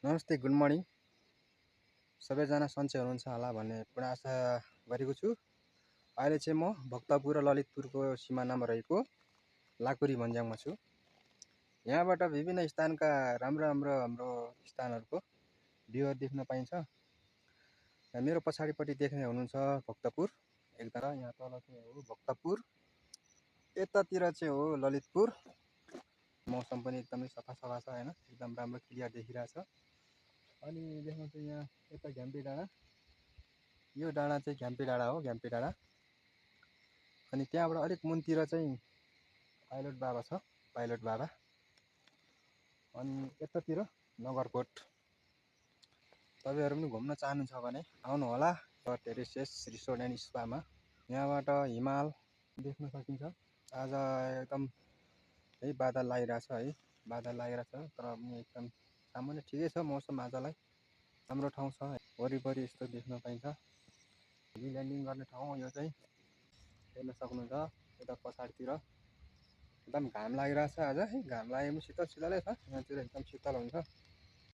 नमस्ते, good morning. सबैजना सन्चै हुनुहुन्छ होला भन्ने पूर्ण आशा गरेको छु। अहिले चाहिँ म भक्तपुर र ललितपुरको सिमानामा रहेको लाकुरी भन्ज्याङमा छु। यहाँबाट विभिन्न स्थानका राम्रो हाम्रो स्थानहरूको भ्यूहरू देख्न पाइन्छ। मेरो पछाडिपट्टि देख्ने हुनुहुन्छ भक्तपुर, एकदम यहाँ तल चाहिँ हो भक्तपुर, यतातिर चाहिँ हो ललितपुर। मौसम पनि एकदमै सफा छ हैन, एकदम राम्रो क्लियर देखिरहेछ। अनि देख्नुहुन्छ यहाँ यता घ्याम्पे डाँडा, यो डाँडा चाहिँ घ्याम्पे डाँडा हो, घ्याम्पे डाँडा। अनि त्यहाँबाट अलिक मुनतिर चाहिँ पाइलट बाबा छ, पाइलट बाबा। अनि यतातिर नगरकोट। तपाईँहरू पनि घुम्न चाहनुहुन्छ भने आउनु होला टेरेसेस रिसोर्ट एन्ड स्पामा। यहाँबाट हिमाल देख्न सकिन्छ। आज एकदम है बादल लागिरहेछ है, बादल लागिरहेछ, तर पनि एकदम सामान्य ठिकै छ मौसम आजलाई। राम्रो ठाउँ छ, वरिपरि यस्तो देख्न पाइन्छ। हेली ल्यान्डिङ गर्ने ठाउँ हो यो चाहिँ, हेर्न सक्नुहुन्छ। यता पछाडितिर एकदम घाम लागिरहेछ आज है, घाम लागेपछि शीतल शीतलै छ, यहाँतिर एकदम शीतल हुन्छ।